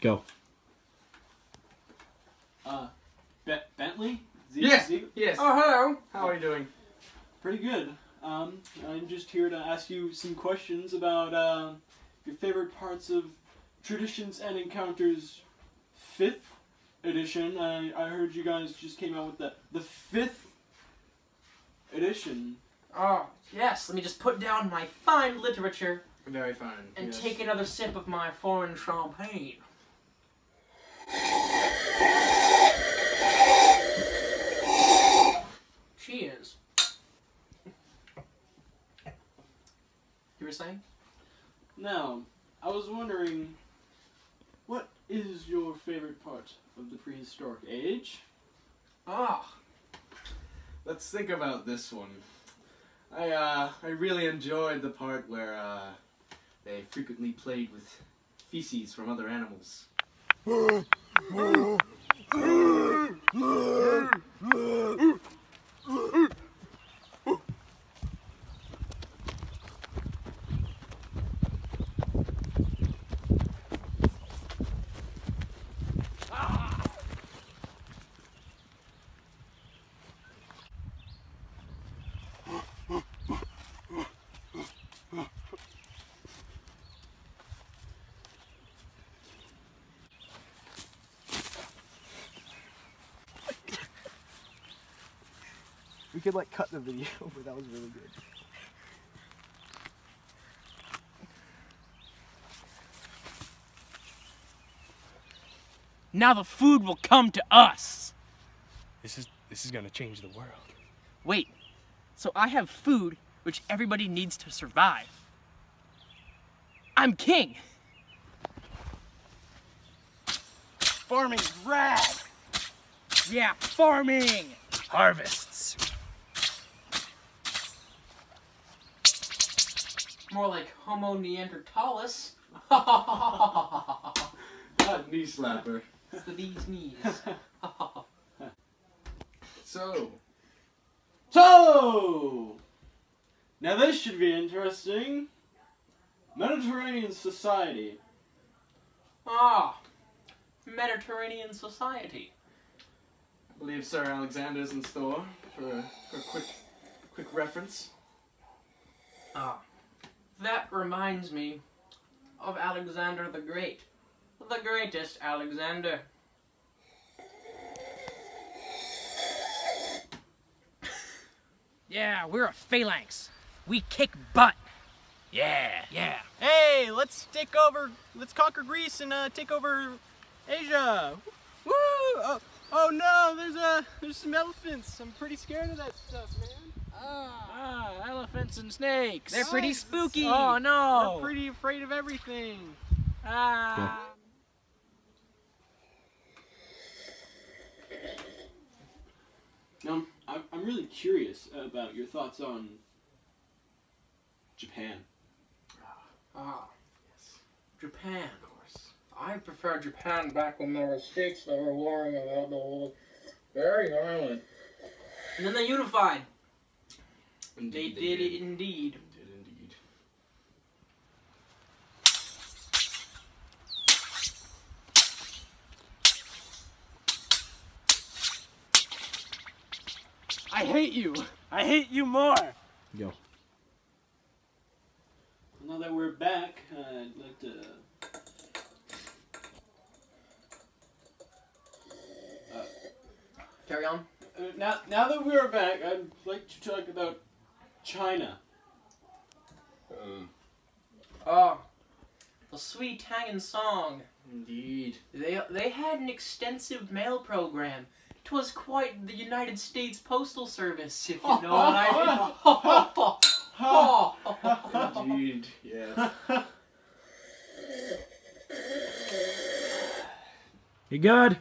Go. Bentley? Yes. Ziegler? Yes. Oh, hello. How are you doing? Pretty good. I'm just here to ask you some questions about your favorite parts of Traditions and Encounters 5th edition. I heard you guys just came out with the 5th edition. Oh, yes. Let me just put down my fine literature Very fine. and yes. take another sip of my foreign champagne. Cheers. You were saying? Now, I was wondering, what is your favorite part of the prehistoric age? Ah. Let's think about this one. I really enjoyed the part where they frequently played with feces from other animals. We could like cut the video, but that was really good. Now the food will come to us. This is gonna change the world. Wait, so I have food which everybody needs to survive. I'm king. Farming's rad. Yeah, farming. Harvests. More like Homo neanderthalis. That knee slapper. It's the bee's knees. So, Now this should be interesting. Mediterranean society. Ah. Mediterranean society. I believe Sir Alexander's in store for a quick reference. Ah. That reminds me of Alexander the Great. The greatest Alexander. Yeah, we're a phalanx. We kick butt. Yeah. Yeah. Hey, let's conquer Greece and take over Asia. Woo! Oh no, there's some elephants. I'm pretty scared of that stuff, man. Elephants and snakes. They're pretty spooky. Oh no. I'm pretty afraid of everything. Now, I'm really curious about your thoughts on Japan. Ah. Yes. Japan. Of course. I prefer Japan back when there were states that were warring about the world. Very violent. And then they unified. Indeed, They did it indeed. They did indeed. I hate you. I hate you more. Go. Now that we're back, I'd like to Carry on. now that we're back, I'd like to talk about China. Ah. The sweet hanging song. Indeed. They had an extensive mail program. 'Twas quite the United States Postal Service, if you know what I mean. Indeed, yes. You good?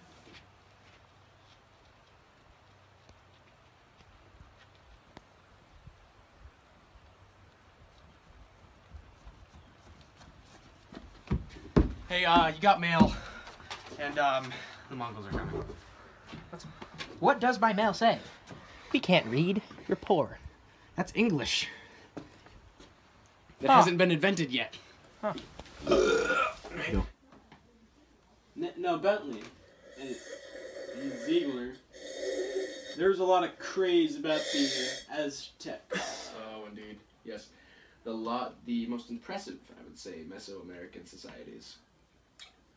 Hey, you got mail. And the Mongols are coming. What does my mail say? We can't read. You're poor. That's English. That Huh. hasn't been invented yet. Huh. Now No, Bentley and Ziegler. There's a lot of craze about the Aztecs. Oh, indeed. Yes. The most impressive, I would say, Mesoamerican societies.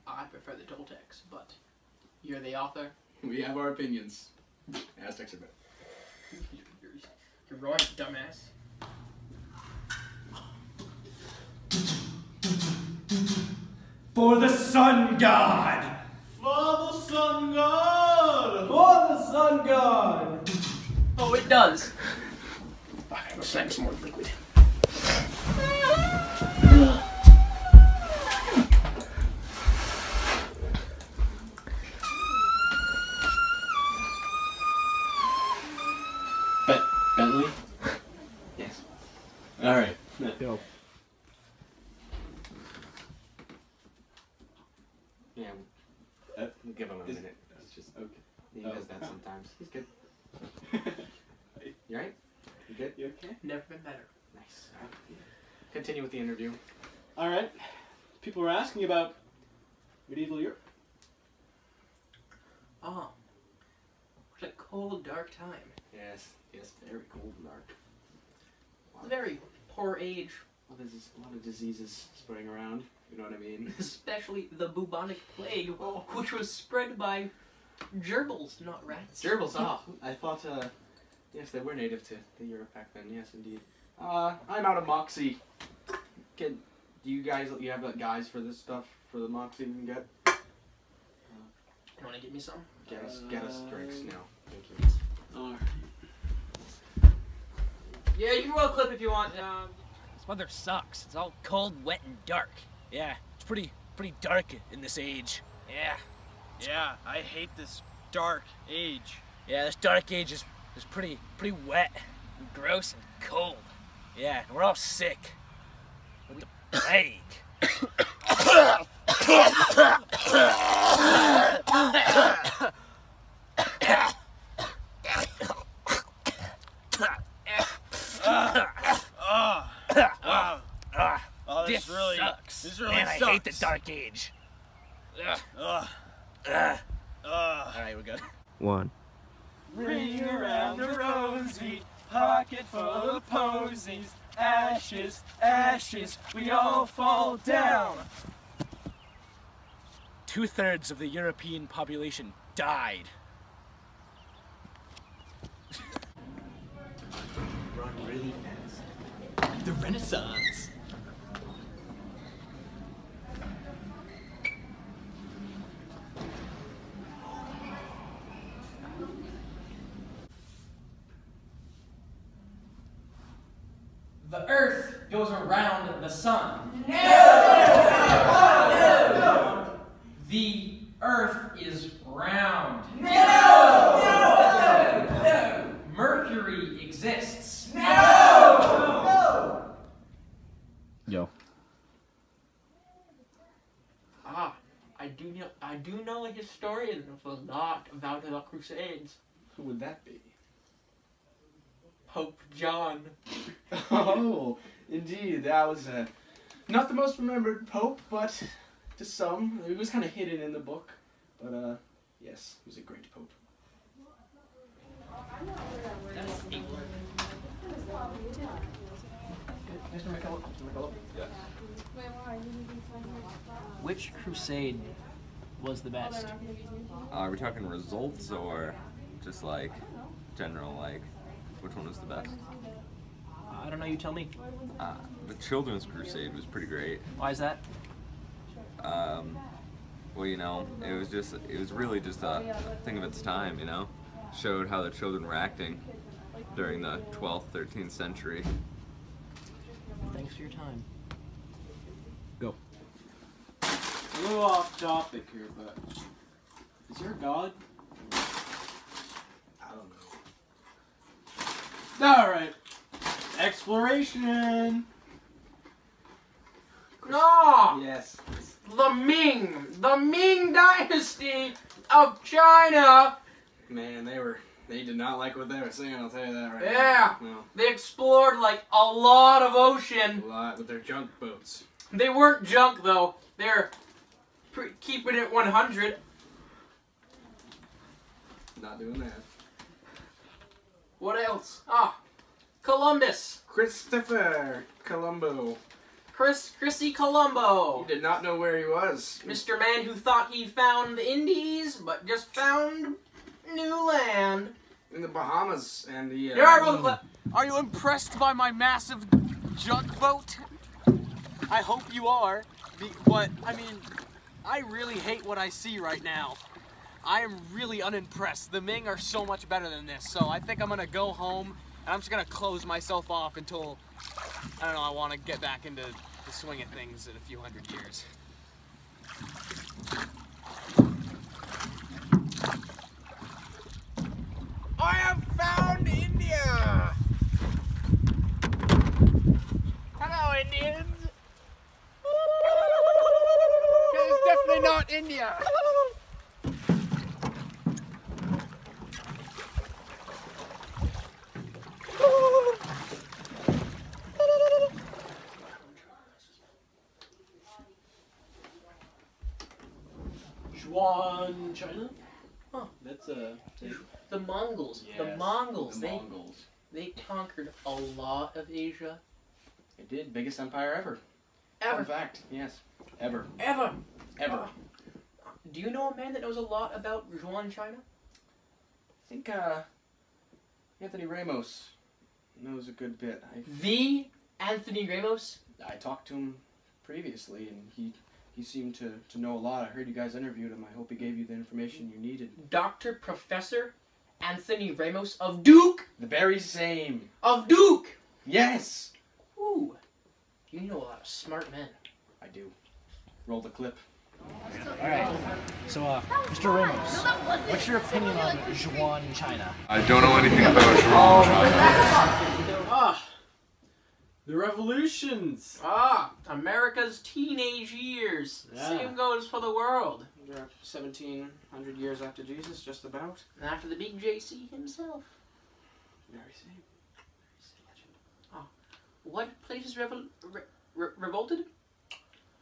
I prefer the Toltecs, but you're the author. We have our opinions. Aztecs are better. You're right, dumbass. For the sun god! For the sun god! For the sun god! Oh, it does. I gotta go snag some more liquid. Bentley? Yes. Alright. Go. Yeah. We'll give him a minute. It's just Okay. he does that sometimes. He's good. You right? You good? You okay? Never been better. Nice. Continue with the interview. Alright. People were asking about medieval Europe. Oh. What a cold, dark time. Yes. Yes. Very cold and dark. A very poor age. Well, there's a lot of diseases spreading around. You know what I mean? Especially the bubonic plague, which was spread by gerbils, not rats. Gerbils. Oh, I thought. Yes, they were native to Europe back then. Yes, indeed. I'm out of moxie. Do you have guys for this stuff for the moxie we can get? You wanna get me some? Get us drinks now. Thank you. Alright. Yeah, you can roll a clip if you want. This weather sucks. It's all cold, wet, and dark. Yeah, it's pretty dark in this age. Yeah. Yeah, I hate this dark age. Yeah, this dark age is pretty wet and gross and cold. Yeah, and we're all sick. With the plague. Wow. Oh, This really sucks. This really Man, sucks. I hate the dark age. Alright, we're good. 1. Ring around the rosy, pocket full of posies, ashes, ashes, we all fall down. 2/3 of the European population died. Run really fast. The Renaissance. The Earth goes around the sun. No! The Earth is round. No! Mercury exists. Yo. I do know a historian of a lot about the Crusades. Who would that be? Pope John. Oh, indeed. That was not the most remembered pope, but to some, it was kind of hidden in the book. But yes, he was a great pope. Which crusade was the best? Are we talking results or just like general, like which one was the best? I don't know, you tell me. The Children's Crusade was pretty great. Why is that? Well, you know, it was really just a thing of its time, you know? Showed how the children were acting during the 12th, 13th century. Thanks for your time. Go. A little off topic here, but is there a god? I don't know. Alright. Exploration! No! Yes. The Ming Dynasty of China. Man, they did not like what they were saying, I'll tell you that right Yeah. now. No. They explored like a lot of ocean. A lot with their junk boats. They weren't junk though. They're keeping it 100. Not doing that. What else? Ah, Columbus. Christopher Colombo. Chrissy Colombo. You did not know where he was. Mr. Man who thought he found the Indies, but just found new land. In the Bahamas and the... There are both left. Are you impressed by my massive junk boat? I hope you are, but I mean, I really hate what I see right now. I am really unimpressed. The Ming are so much better than this, so I think I'm gonna go home and I'm just gonna close myself off until, I don't know, I want to get back into the swing of things in a few hundred years. I have found India! Hello, Indians! It's definitely not India! Juan, China? Huh, that's The Mongols. Yes, the Mongols. The Mongols. They conquered a lot of Asia. It did. Biggest empire ever. Ever. Fun fact. Yes. Ever. Ever. Ever. Do you know a man that knows a lot about Juan China? I think, Anthony Ramos knows a good bit. The Anthony Ramos? I talked to him previously, and he seemed to know a lot. I heard you guys interviewed him. I hope he gave you the information you needed. Dr. Professor Anthony Ramos of Duke? The very same. Of Duke! Yes! Ooh. You know a lot of smart men. I do. Roll the clip. Alright, so Mr. Ramos, what's your opinion on Juan China? I don't know anything about Ramos. Ah, the revolutions. America's teenage years. Yeah. Same goes for the world. We're 1700 years after Jesus, just about. And after the big JC himself. Very same. What places revolted?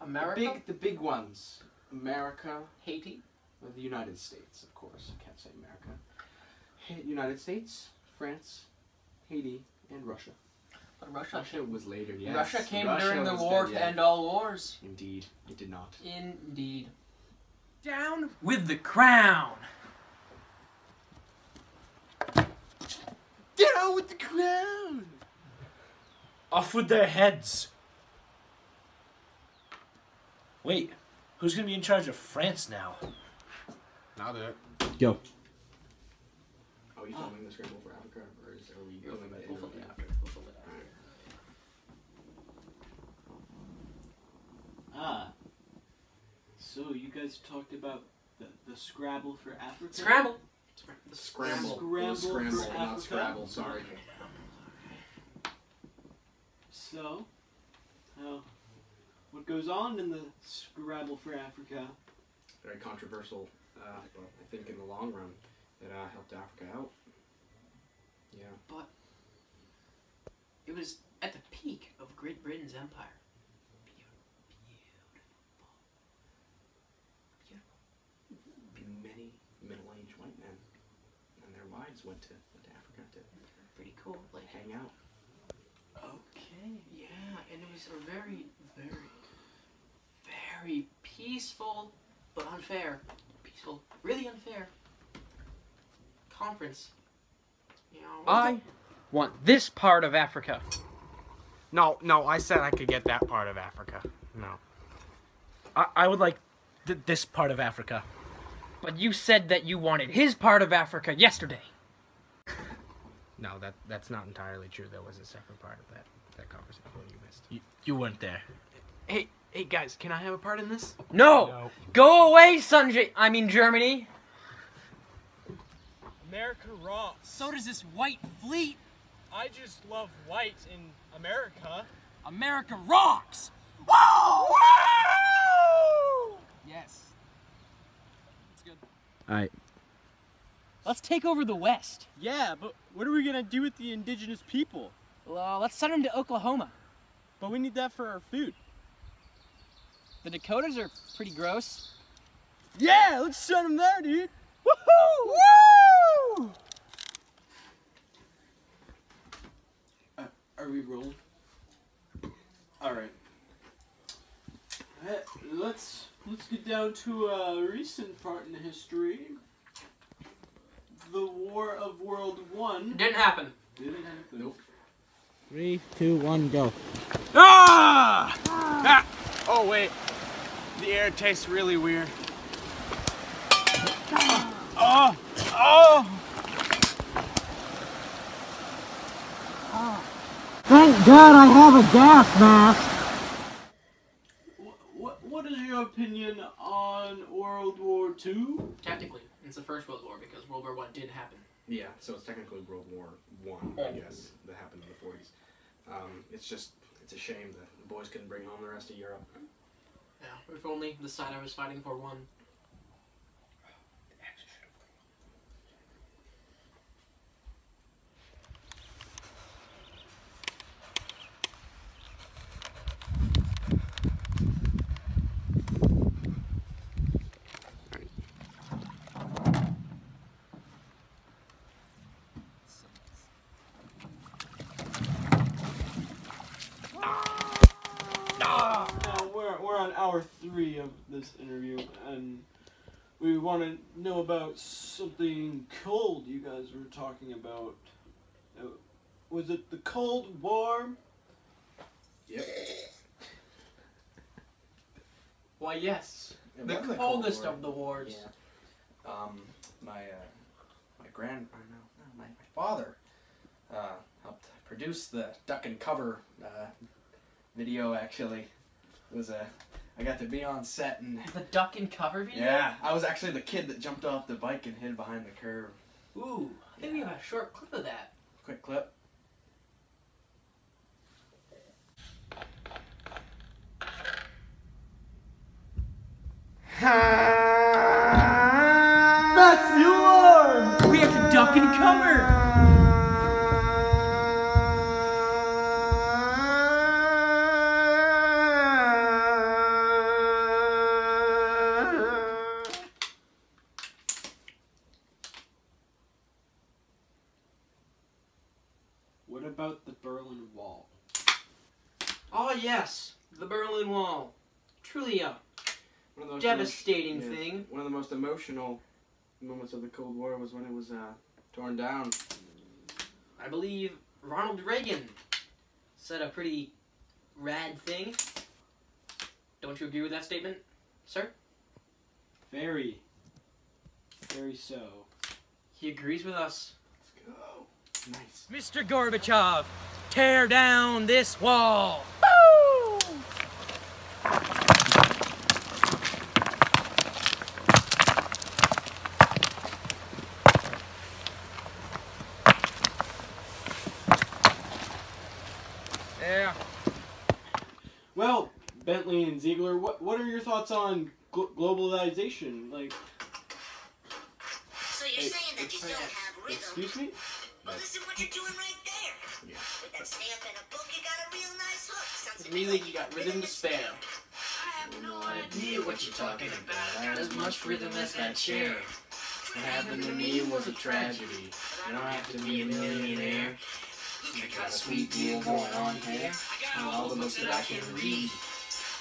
America? The big ones. America, Haiti? or the United States, of course. I can't say America. United States, France, Haiti, and Russia. But Russia Russia was later, yes. Russia came Russia during the was war dead, to yeah. end all wars. Indeed, it did not. Indeed. Down with the crown! Down with the crown! Off with their heads! Wait, who's gonna be in charge of France now? Now that. Go. Are we filming the scribble for Africa, or are we filming the We'll film it after. So you guys talked about the Scrabble for Africa? Scramble! Scramble. Scramble Scramble, for not Africa. Scrabble, sorry. So, what goes on in the Scrabble for Africa? Very controversial, but I think in the long run, it helped Africa out. Yeah. But it was at the peak of Great Britain's empire. Many middle-aged white men and their wives went to Africa to Pretty cool. Like, hang out. Okay. yeah, and it was a very, very, very peaceful, but unfair. Peaceful, really unfair conference. You know, I want this part of Africa. No, I said I could get that part of Africa. No. I would like this part of Africa. But you said that you wanted his part of Africa yesterday. No, that's not entirely true. There was a separate part of that conversation you missed. You weren't there. Hey guys, can I have a part in this? No. Go away, Germany! America rocks. So does this white fleet! I just love white in America. America rocks! Whoa! Whoa! Yes. That's good. Alright. Let's take over the West. Yeah, but what are we gonna do with the indigenous people? Well, let's send them to Oklahoma. But we need that for our food. The Dakotas are pretty gross. Yeah, let's send him there, dude. Woohoo! Woo! Are we rolling? All right. Let's get down to a recent part in history. The War of World One. Didn't happen. Didn't happen. Nope. 3, 2, 1, go. Ah! Ah! Oh wait, the air tastes really weird. Oh! Oh! Thank God I have a gas mask. What is your opinion on World War II? Technically, it's the First World War because World War I did happen. Yeah, so it's technically World War One, I guess, that happened in the 40s. It's a shame that the boys couldn't bring home the rest of Europe. Yeah, if only the side I was fighting for won. Now we're on hour 3 of this interview, and we want to know about something cold you guys were talking about. Was it the Cold War? Yep. Why, yes. It The was a Cold coldest War. of the wars. Yeah. My father helped produce the Duck and Cover video. Actually, it was I got to be on set and The Duck and Cover video? yeah, I was actually the kid that jumped off the bike and hid behind the curve. Ooh, I think we have a short clip of that. Quick clip. That's the alarm! We have to duck and cover! What about the Berlin Wall? Oh yes, the Berlin Wall. Truly a One of the most devastating yeah, thing. One of the most emotional moments of the Cold War was when it was torn down. I believe Ronald Reagan said a pretty rad thing. Don't you agree with that statement, sir? Very so. He agrees with us. Let's go. Nice. Mr. Gorbachev, tear down this wall. Yeah. Well, Bentley and Ziegler, what are your thoughts on globalization? Like, So you're saying that you don't have rhythm? excuse me? Well, listen what you're doing right there. Yeah. With that stamp and a book, you got a real nice hook. Sounds to me Really, like you got rhythm to spare. I have no idea what you're talking about. I got as much rhythm as that chair. What happened to me was a tragedy. I don't have to be a millionaire. I got a sweet deal going on here. I got all the books that I can read.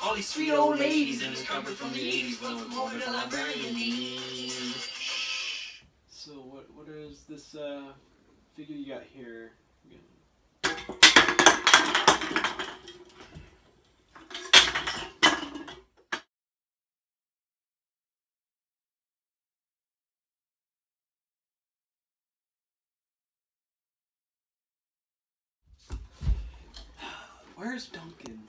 All these sweet old ladies in this cupboard from the 80s. Well, more than a librarian needs. So what is this figure you got here? Where's Duncan?